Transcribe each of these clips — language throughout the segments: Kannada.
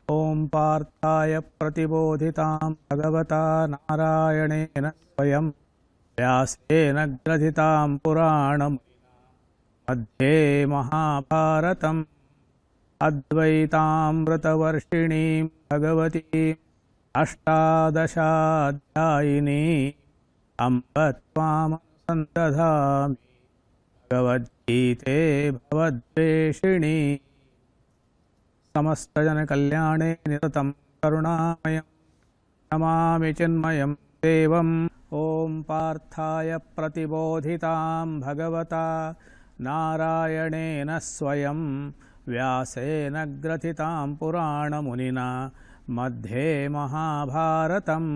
ओम पार्थाय प्रतिबोधितां भगवता नारायणेन स्वयं व्यासेन ग्रथितां पुराणं मध्ये महाभारतम् अद्वैतामृतवर्षिणीं भगवतीम् अष्टादशाध्यायिनीं अम्ब त्वामनुसन्दधामि भगवद्गीते भवद्वेषिणी समस्त जन कल्याणे निरतं करुणामयं नमामि चिन्मयं देवम्। ओम पार्थाय प्रतिबोधितां भगवता नारायणेन स्वयं व्यासेन ग्रथितां पुराणमुनिना मध्ये महाभारतम्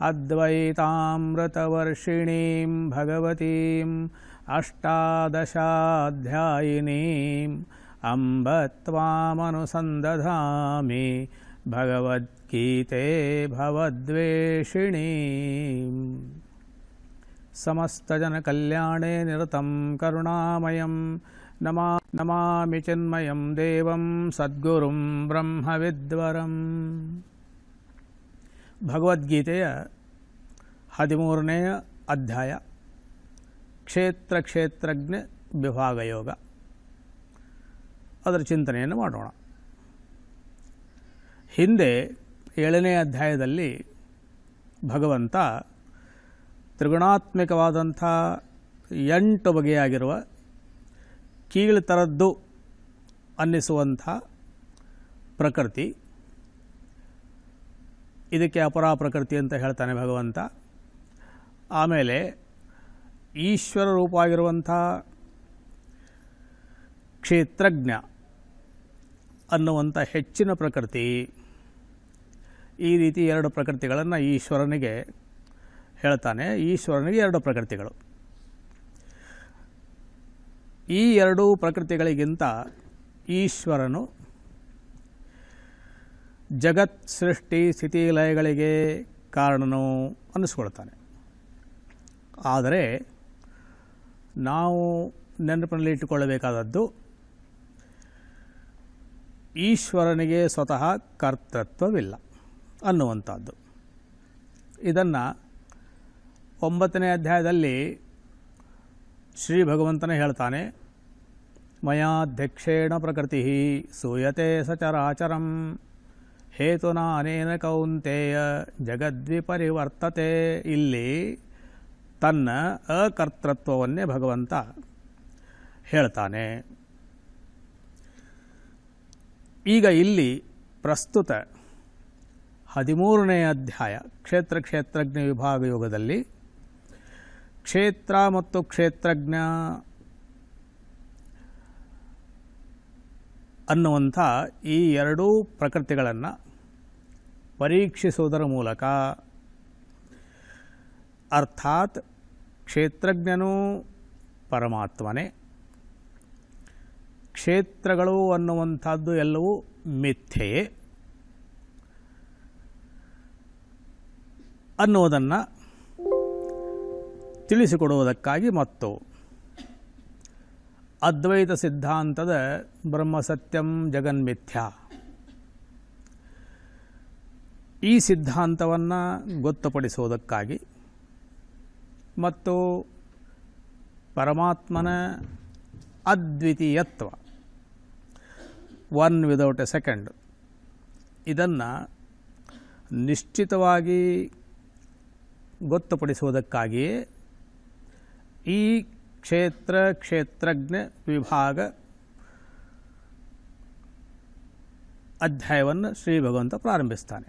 अद्वैतामृतवर्षिणीं भगवतीम् अष्टादशाध्यायिनीम् अम्ब त्वामनुसन्दधामि भगवद्गीते भवद्वेषिणी समस्तजनकल्याणे निरतं करुणामयं नमामि चिन्मयं देवं सद्गुरुं ब्रह्मविद्वरम्। ಭಗವದ್ಗೀತೆಯ 13ನೇ ಅಧ್ಯಾಯ ಕ್ಷೇತ್ರಜ್ಞ ವಿಭಾಗ ಯೋಗ. ಅದರ ಚಿಂತನೆಯನ್ನು ಮಾಡೋಣ. ಹಿಂದೆ 7ನೇ ಅಧ್ಯಾಯದಲ್ಲಿ ಭಗವಂತ ತ್ರಿಗುಣಾತ್ಮಕವಾದಂಥ 8 ಬಗೆಯಾಗಿರುವ ಕೀಳ್ತರದ್ದು ಅನ್ನಿಸುವಂಥ ಪ್ರಕೃತಿ, ಇದಕ್ಕೆ ಅಪರಾ ಪ್ರಕೃತಿ ಅಂತ ಹೇಳ್ತಾನೆ ಭಗವಂತ. ಆಮೇಲೆ ಈಶ್ವರ ರೂಪವಾಗಿರುವಂಥ ಕ್ಷೇತ್ರಜ್ಞ ಅನ್ನುವಂಥ ಹೆಚ್ಚಿನ ಪ್ರಕೃತಿ, ಈ ರೀತಿ 2 ಪ್ರಕೃತಿಗಳನ್ನು ಈಶ್ವರನಿಗೆ ಹೇಳ್ತಾನೆ. ಈಶ್ವರನಿಗೆ 2 ಪ್ರಕೃತಿಗಳು. ಈ 2 ಪ್ರಕೃತಿಗಳಿಗಿಂತ ಈಶ್ವರನು ಜಗತ್ ಸೃಷ್ಟಿ ಸ್ಥಿತಿ ಲಯಗಳಿಗೆ ಕಾರಣನು ಅನ್ನಿಸ್ಕೊಳ್ತಾನೆ. ಆದರೆ ನಾವು ನೆನಪಿನಲ್ಲಿ ಇಟ್ಟುಕೊಳ್ಳಬೇಕಾದದ್ದು, ಈಶ್ವರನಿಗೆ ಸ್ವತಃ ಕರ್ತೃತ್ವವಿಲ್ಲ ಅನ್ನುವಂಥದ್ದು. ಇದನ್ನು 9ನೇ ಅಧ್ಯಾಯದಲ್ಲಿ ಶ್ರೀ ಭಗವಂತನೇ ಹೇಳ್ತಾನೆ. ಮಯಾಧ್ಯಕ್ಷೇಣ ಪ್ರಕೃತಿ ಸೂಯತೆ ಸಚರಾಚರಂ ಹೇತುನಾ ಅನೇನ ಕೌಂತೆಯ ಜಗದ್ವಿಪರಿವರ್ತತೆ. ಇಲ್ಲಿ ತನ್ನ ಅಕರ್ತೃತ್ವವನ್ನೇ ಭಗವಂತ ಹೇಳ್ತಾನೆ. ಈಗ ಇಲ್ಲಿ ಪ್ರಸ್ತುತ 13ನೇ ಅಧ್ಯಾಯ ಕ್ಷೇತ್ರಜ್ಞ ವಿಭಾಗ ಯೋಗದಲ್ಲಿ ಕ್ಷೇತ್ರ ಮತ್ತು ಕ್ಷೇತ್ರಜ್ಞ ಅನ್ನುವಂಥ ಈ 2 ಪ್ರಕೃತಿಗಳನ್ನು ಪರೀಕ್ಷಿಸುವುದರ ಮೂಲಕ, ಅರ್ಥಾತ್ ಕ್ಷೇತ್ರಜ್ಞನೂ ಪರಮಾತ್ಮನೇ, ಕ್ಷೇತ್ರಗಳು ಅನ್ನುವಂಥದ್ದು ಎಲ್ಲವೂ ಮಿಥ್ಯೆಯೇ ಅನ್ನುವುದನ್ನು ತಿಳಿಸಿಕೊಡುವುದಕ್ಕಾಗಿ ಮತ್ತು ಅದ್ವೈತ ಸಿದ್ಧಾಂತದ ಬ್ರಹ್ಮಸತ್ಯಂ ಜಗನ್ಮಿಥ್ಯ ಈ ಸಿದ್ಧಾಂತವನ್ನು ಗೊತ್ತುಪಡಿಸುವುದಕ್ಕಾಗಿ ಮತ್ತು ಪರಮಾತ್ಮನ ಅದ್ವಿತೀಯತ್ವ, ಒನ್ ವಿದೌಟ್ ಎ ಸೆಕೆಂಡ್, ಇದನ್ನು ನಿಶ್ಚಿತವಾಗಿ ಗೊತ್ತುಪಡಿಸುವುದಕ್ಕಾಗಿಯೇ ಈ ಕ್ಷೇತ್ರಜ್ಞ ವಿಭಾಗ ಅಧ್ಯಾಯವನ್ನು ಶ್ರೀ ಭಗವಂತ ಪ್ರಾರಂಭಿಸ್ತಾನೆ.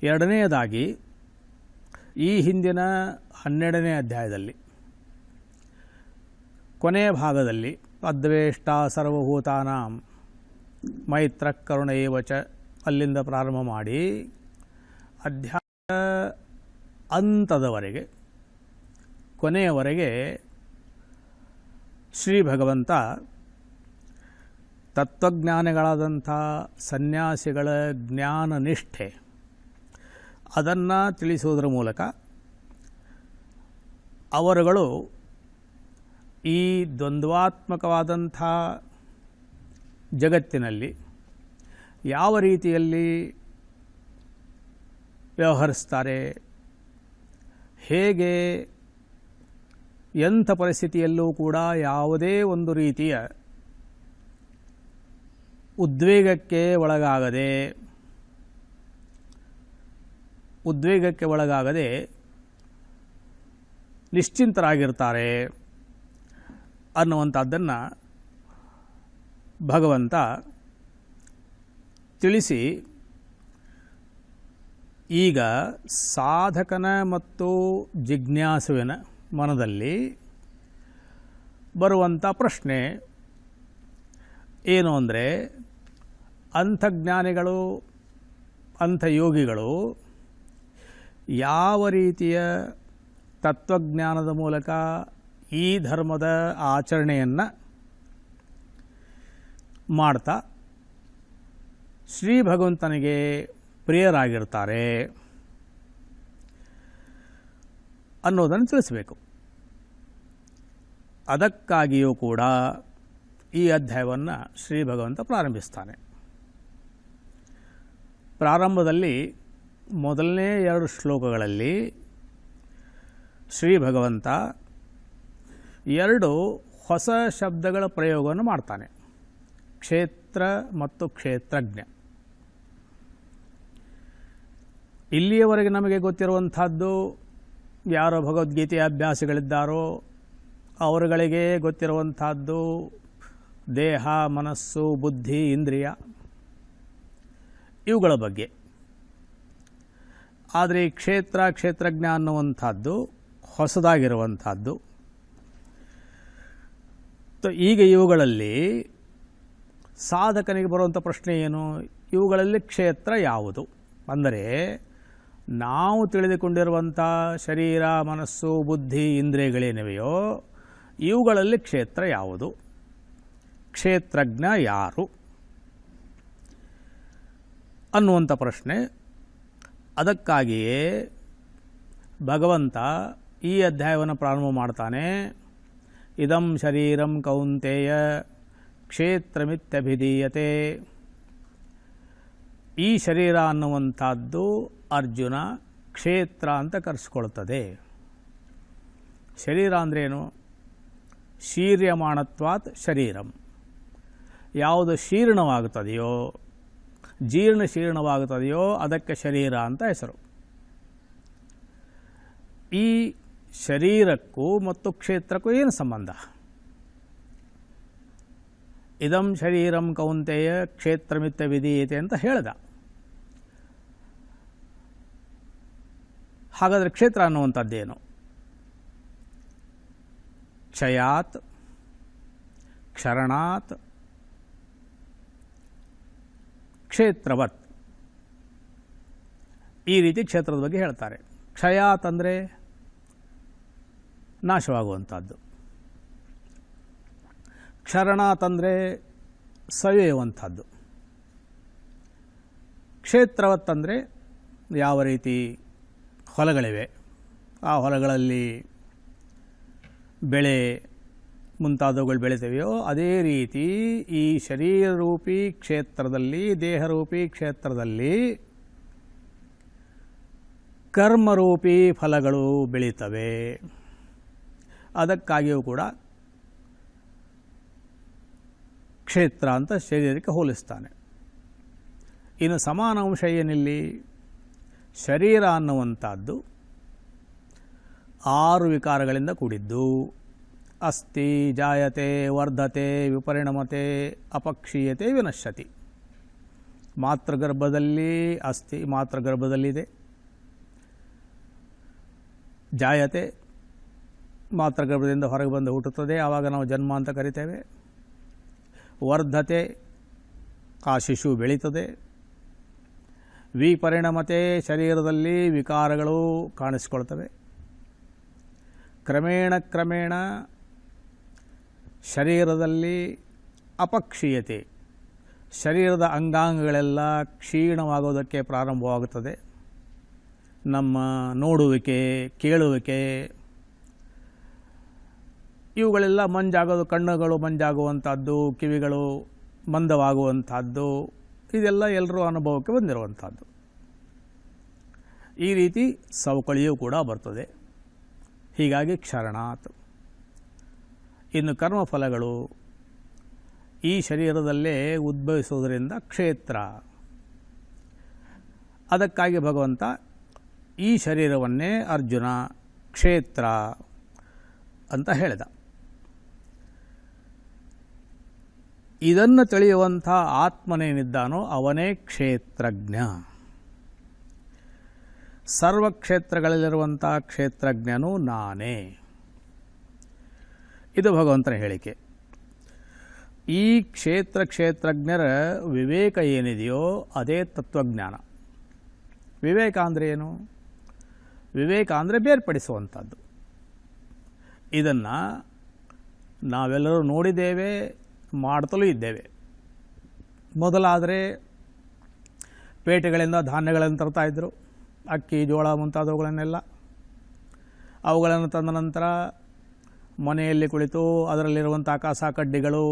ಎರಡನೆಯದಾಗಿ ಈ ಹಿಂದಿನ 12ನೇ ಅಧ್ಯಾಯದಲ್ಲಿ ಕೊನೆಯ ಭಾಗದಲ್ಲಿ ಅದ್ವೇಷ್ಟ ಸರ್ವಭೂತಾನಾಂ ಮೈತ್ರ ಕರುಣ ಏವಚ ಅಲ್ಲಿಂದ ಪ್ರಾರಂಭ ಮಾಡಿ ಅಧ್ಯಾಯ ಅಂತದವರೆಗೆ ಕೊನೆಯವರೆಗೆ ಶ್ರೀ ಭಗವಂತ ತತ್ವಜ್ಞಾನಿಗಳಾದಂಥ ಸನ್ಯಾಸಿಗಳ ಜ್ಞಾನ ನಿಷ್ಠೆ ಅದನ್ನು ತಿಳಿಸುವುದರ ಮೂಲಕ ಅವರುಗಳು ಈ ದ್ವಂದ್ವಾತ್ಮಕವಾದಂಥ ಜಗತ್ತಿನಲ್ಲಿ ಯಾವ ರೀತಿಯಲ್ಲಿ ವ್ಯವಹರಿಸ್ತಾರೆ, ಹೇಗೆ ಎಂಥ ಪರಿಸ್ಥಿತಿಯಲ್ಲೂ ಕೂಡ ಯಾವುದೇ ಒಂದು ರೀತಿಯ ಉದ್ವೇಗಕ್ಕೆ ಒಳಗಾಗದೆ ನಿಶ್ಚಿಂತರಾಗಿರ್ತಾರೆ ಅನ್ನುವಂಥದ್ದನ್ನು ಭಗವಂತ ತಿಳಿಸಿ ಈಗ ಸಾಧಕನ ಮತ್ತು ಜಿಜ್ಞಾಸುವಿನ ಮನದಲ್ಲಿ ಬರುವಂಥ ಪ್ರಶ್ನೆ ಏನು ಅಂದರೆ, ಅಂಥ ಜ್ಞಾನಿಗಳು ಅಂಥ ಯೋಗಿಗಳು ಯಾವ ರೀತಿಯ ತತ್ವಜ್ಞಾನದ ಮೂಲಕ ಈ ಧರ್ಮದ ಆಚರಣೆಯನ್ನು ಮಾಡ್ತಾ ಶ್ರೀ ಭಗವಂತನಿಗೆ ಪ್ರಿಯರಾಗಿರ್ತಾರೆ ಅನ್ನೋದನ್ನು ತಿಳಿಸಬೇಕು. ಅದಕ್ಕಾಗಿಯೂ ಕೂಡ ಈ ಅಧ್ಯಾಯವನ್ನು ಶ್ರೀ ಭಗವಂತ ಪ್ರಾರಂಭಿಸ್ತಾನೆ. ಪ್ರಾರಂಭದಲ್ಲಿ ಮೊದಲನೇ 2 ಶ್ಲೋಕಗಳಲ್ಲಿ ಶ್ರೀ ಭಗವಂತ 2 ಹೊಸ ಶಬ್ದಗಳ ಪ್ರಯೋಗವನ್ನು ಮಾಡ್ತಾನೆ, ಕ್ಷೇತ್ರ ಮತ್ತು ಕ್ಷೇತ್ರಜ್ಞ. ಇಲ್ಲಿಯವರೆಗೆ ನಮಗೆ ಗೊತ್ತಿರುವಂಥದ್ದು, ಯಾರೋ ಭಗವದ್ಗೀತೆಯ ಅಭ್ಯಾಸಿಗಳಿದ್ದಾರೋ ಅವರುಗಳಿಗೆ ಗೊತ್ತಿರುವಂಥದ್ದು ದೇಹ, ಮನಸ್ಸು, ಬುದ್ಧಿ, ಇಂದ್ರಿಯ ಇವುಗಳ ಬಗ್ಗೆ. ಆದರೆ ಈ ಕ್ಷೇತ್ರಜ್ಞ ಅನ್ನುವಂಥದ್ದು ಹೊಸದಾಗಿರುವಂಥದ್ದು. ಈಗ ಇವುಗಳಲ್ಲಿ ಸಾಧಕನಿಗೆ ಬರುವಂಥ ಪ್ರಶ್ನೆ ಏನು, ಇವುಗಳಲ್ಲಿ ಕ್ಷೇತ್ರ ಯಾವುದು ಅಂದರೆ, ನಾವು ತಿಳಿದುಕೊಂಡಿರುವಂಥ ಶರೀರ, ಮನಸ್ಸು, ಬುದ್ಧಿ, ಇಂದ್ರಿಯಗಳೇನಿವೆಯೋ ಇವುಗಳಲ್ಲಿ ಕ್ಷೇತ್ರ ಯಾವುದು, ಕ್ಷೇತ್ರಜ್ಞ ಯಾರು ಅನ್ನುವಂಥ ಪ್ರಶ್ನೆ. ಅದಕ್ಕಾಗಿಯೇ ಭಗವಂತ ಈ ಅಧ್ಯಾಯವನ್ನು ಪ್ರಾರಂಭ ಮಾಡ್ತಾನೆ. ಇದಂ ಶರೀರಂ ಕೌಂತೆಯ ಕ್ಷೇತ್ರಮಿತ್ಯಭಿಧೀಯತೆ. ಈ ಶರೀರ ಅನ್ನುವಂಥದ್ದು ಅರ್ಜುನ ಕ್ಷೇತ್ರ ಅಂತ ಕರೆಸ್ಕೊಳ್ತದೆ. ಶರೀರ ಅಂದ್ರೇನು? ಶೀರ್ಯಮಾಣತ್ವಾತ್ ಶರೀರಂ. ಯಾವುದು ಶೀರ್ಣವಾಗುತ್ತದೆಯೋ, ಶೀರ್ಣವಾಗುತ್ತದೆಯೋ ಅದಕ್ಕೆ ಶರೀರ ಅಂತ ಹೆಸರು. ಈ ಶರೀರಕ್ಕೂ ಮತ್ತು ಕ್ಷೇತ್ರಕ್ಕೂ ಏನು ಸಂಬಂಧ? ಇದಂ ಶರೀರಂ ಕೌಂತೆಯ ಕ್ಷೇತ್ರಮಿತ್ಯ ವಿಧೀಯತೆ ಅಂತ ಹೇಳ್ದ. ಹಾಗಾದರೆ ಕ್ಷೇತ್ರ ಅನ್ನುವಂಥದ್ದೇನು? ಕ್ಷಯಾತ್, ಕ್ಷರಣಾತ್, ಕ್ಷೇತ್ರವತ್ ಈ ರೀತಿ ಕ್ಷೇತ್ರದ ಬಗ್ಗೆ ಹೇಳ್ತಾರೆ. ಕ್ಷಯಾತ್ ಅಂದರೆ ನಾಶವಾಗುವಂಥದ್ದು, ಕ್ಷರಣಾತ್ ಅಂದರೆ ಸವೆಯುವಂಥದ್ದು, ಕ್ಷೇತ್ರವತ್ ಅಂದರೆ ಯಾವ ರೀತಿ ಹೊಲಗಳಿವೆ, ಆ ಹೊಲಗಳಲ್ಲಿ ಬೆಳೆ ಮುಂತಾದವುಗಳು ಬೆಳೆದಿವೆಯೋ ಅದೇ ರೀತಿ ಈ ಶರೀರರೂಪಿ ಕ್ಷೇತ್ರದಲ್ಲಿ, ದೇಹರೂಪಿ ಕ್ಷೇತ್ರದಲ್ಲಿ ಕರ್ಮರೂಪಿ ಫಲಗಳು ಬೆಳೀತವೆ. ಅದಕ್ಕಾಗಿಯೂ ಕೂಡ ಕ್ಷೇತ್ರ ಅಂತ ಶರೀರಕ್ಕೆ ಹೋಲಿಸ್ತಾನೆ. ಇನ್ನು ಸಮಾನ ಅಂಶ ಏನಿಲ್ಲಿ? ಶರೀರ ಅನ್ನುವಂಥದ್ದು 6 ವಿಕಾರಗಳಿಂದ ಕೂಡಿದ್ದು. ಅಸ್ತಿ, ಜಾಯತೆ, ವರ್ಧತೆ, ವಿಪರಿಣಮತೆ, ಅಪಕ್ಷೀಯತೆ, ವಿನಶ್ಯತಿ. ಮಾತೃಗರ್ಭದಲ್ಲಿ ಅಸ್ತಿ, ಮಾತೃಗರ್ಭದಲ್ಲಿದೆ. ಜಾಯತೆ, ಮಾತೃಗರ್ಭದಿಂದ ಹೊರಗೆ ಬಂದು ಹುಟ್ಟುತ್ತದೆ, ಆವಾಗ ನಾವು ಜನ್ಮ ಅಂತ ಕರಿತೇವೆ. ವರ್ಧತೆ, ಆ ಶಿಶು ಬೆಳೀತದೆ. ವಿಪರಿಣಮತೆ, ಶರೀರದಲ್ಲಿ ವಿಕಾರಗಳು ಕಾಣಿಸ್ಕೊಳ್ತವೆ. ಕ್ರಮೇಣ ಕ್ರಮೇಣ ಶರೀರದಲ್ಲಿ ಅಪಕ್ಷೀಯತೆ, ಶರೀರದ ಅಂಗಾಂಗಗಳೆಲ್ಲ ಕ್ಷೀಣವಾಗೋದಕ್ಕೆ ಪ್ರಾರಂಭವಾಗುತ್ತದೆ. ನಮ್ಮ ನೋಡುವಿಕೆ, ಕೇಳುವಿಕೆ ಇವುಗಳೆಲ್ಲ ಮಂಜಾಗೋದು, ಕಣ್ಣುಗಳು ಮಂಜಾಗುವಂಥದ್ದು, ಕಿವಿಗಳು ಮಂದವಾಗುವಂಥದ್ದು, ಇದೆಲ್ಲ ಎಲ್ಲರೂ ಅನುಭವಕ್ಕೆ ಬಂದಿರುವಂಥದ್ದು. ಈ ರೀತಿ ಸವಕಳಿಯೂ ಕೂಡ ಬರ್ತದೆ. ಹೀಗಾಗಿ ಕ್ಷರಣಾತ್. ಇನ್ನು ಕರ್ಮಫಲಗಳು ಈ ಶರೀರದಲ್ಲೇ ಉದ್ಭವಿಸುವುದರಿಂದ ಕ್ಷೇತ್ರ. ಅದಕ್ಕಾಗಿ ಭಗವಂತ ಈ ಶರೀರವನ್ನೇ ಅರ್ಜುನ ಕ್ಷೇತ್ರ ಅಂತ ಹೇಳಿದ. ಇದನ್ನು ತಿಳಿಯುವಂಥ ಆತ್ಮನೇನಿದ್ದಾನೋ ಅವನೇ ಕ್ಷೇತ್ರಜ್ಞ. ಸರ್ವಕ್ಷೇತ್ರಗಳಲ್ಲಿರುವಂಥ ಕ್ಷೇತ್ರಜ್ಞನು ನಾನೇ. ಇದು ಭಗವಂತನ ಹೇಳಿಕೆ. ಈ ಕ್ಷೇತ್ರಜ್ಞರ ವಿವೇಕ ಏನಿದೆಯೋ ಅದೇ ತತ್ವಜ್ಞಾನ. ವಿವೇಕ ಅಂದರೆ ಏನು? ವಿವೇಕ ಅಂದರೆ ಬೇರ್ಪಡಿಸುವಂಥದ್ದು. ಇದನ್ನು ನಾವೆಲ್ಲರೂ ನೋಡಿದ್ದೇವೆ, ಮಾಡ್ತಲೂ ಇದ್ದೇವೆ. ಮೊದಲಾದರೆ ಪೇಟೆಗಳಿಂದ ಧಾನ್ಯಗಳನ್ನು ತರ್ತಾಯಿದ್ರು, ಅಕ್ಕಿ, ಜೋಳ ಮುಂತಾದವುಗಳನ್ನೆಲ್ಲ. ಅವುಗಳನ್ನು ತಂದ ನಂತರ ಮನೆಯಲ್ಲಿ ಕುಳಿತು ಅದರಲ್ಲಿರುವಂಥ ಕಸ ಕಡ್ಡಿಗಳು,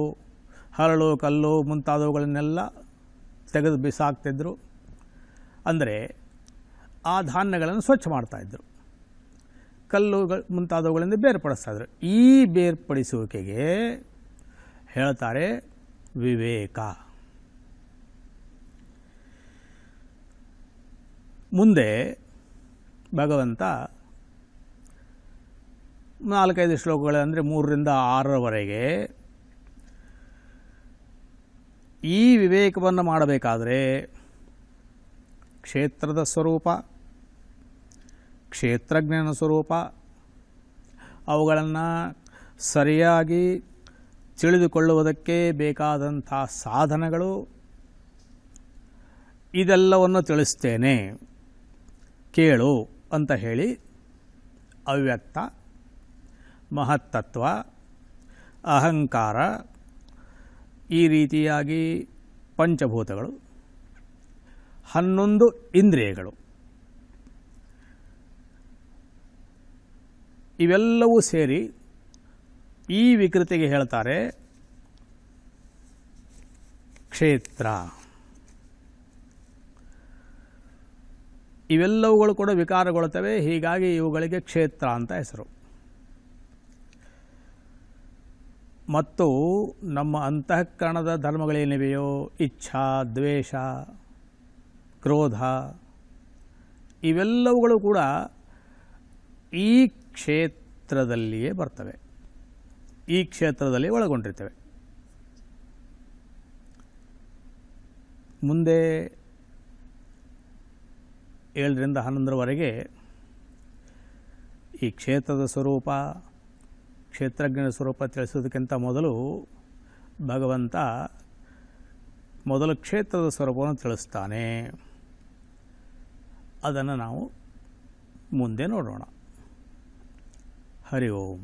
ಹರಳು, ಕಲ್ಲು ಮುಂತಾದವುಗಳನ್ನೆಲ್ಲ ತೆಗೆದು ಬಿಸಾಕ್ತಿದ್ರು. ಅಂದರೆ ಆ ಧಾನ್ಯಗಳನ್ನು ಸ್ವಚ್ಛ ಮಾಡ್ತಾಯಿದ್ರು, ಕಲ್ಲುಗಳು ಮುಂತಾದವುಗಳಿಂದ ಬೇರ್ಪಡಿಸ್ತಾಯಿದ್ರು. ಈ ಬೇರ್ಪಡಿಸುವಿಕೆಗೆ ಹೇಳ್ತಾರೆ ವಿವೇಕ. ಮುಂದೆ ಭಗವಂತ 4-5 ಶ್ಲೋಕಗಳು ಅಂದರೆ 3ರಿಂದ 6ರವರೆಗೆ ಈ ವಿವೇಕವನ್ನು ಮಾಡಬೇಕಾದರೆ ಕ್ಷೇತ್ರದ ಸ್ವರೂಪ, ಕ್ಷೇತ್ರಜ್ಞನ ಸ್ವರೂಪ, ಅವುಗಳನ್ನು ಸರಿಯಾಗಿ ತಿಳಿದುಕೊಳ್ಳುವುದಕ್ಕೆ ಬೇಕಾದಂಥ ಸಾಧನಗಳು, ಇದೆಲ್ಲವನ್ನು ತಿಳಿಸ್ತೇನೆ ಕೇಳು ಅಂತ ಹೇಳಿ ಅವ್ಯಕ್ತ, ಮಹತ್ತತ್ವ, ಅಹಂಕಾರ, ಈ ರೀತಿಯಾಗಿ ಪಂಚಭೂತಗಳು, 11 ಇಂದ್ರಿಯಗಳು, ಇವೆಲ್ಲವೂ ಸೇರಿ ಈ ವಿಕೃತಿಗೆ ಹೇಳ್ತಾರೆ ಕ್ಷೇತ್ರ. ಇವೆಲ್ಲವುಗಳು ಕೂಡ ವಿಕಾರಗೊಳ್ಳುತ್ತವೆ. ಹೀಗಾಗಿ ಇವುಗಳಿಗೆ ಕ್ಷೇತ್ರ ಅಂತ ಹೆಸರು. ಮತ್ತು ನಮ್ಮ ಅಂತಃಕರಣದ ಧರ್ಮಗಳೇನಿವೆಯೋ, ಇಚ್ಛಾ, ದ್ವೇಷ, ಕ್ರೋಧ, ಇವೆಲ್ಲವುಗಳು ಕೂಡ ಈ ಕ್ಷೇತ್ರದಲ್ಲಿಯೇ ಬರ್ತವೆ, ಈ ಕ್ಷೇತ್ರದಲ್ಲಿ ಒಳಗೊಂಡಿರ್ತವೆ. ಮುಂದೆ 7ರಿಂದ 11ರವರೆಗೆ ಈ ಕ್ಷೇತ್ರದ ಸ್ವರೂಪ, ಕ್ಷೇತ್ರಜ್ಞನ ಸ್ವರೂಪ ತಿಳಿಸೋದಕ್ಕಿಂತ ಮೊದಲು ಭಗವಂತ ಮೊದಲು ಕ್ಷೇತ್ರದ ಸ್ವರೂಪವನ್ನು ತಿಳಿಸ್ತಾನೆ. ಅದನ್ನು ನಾವು ಮುಂದೆ ನೋಡೋಣ. ಹರಿ ಓಂ.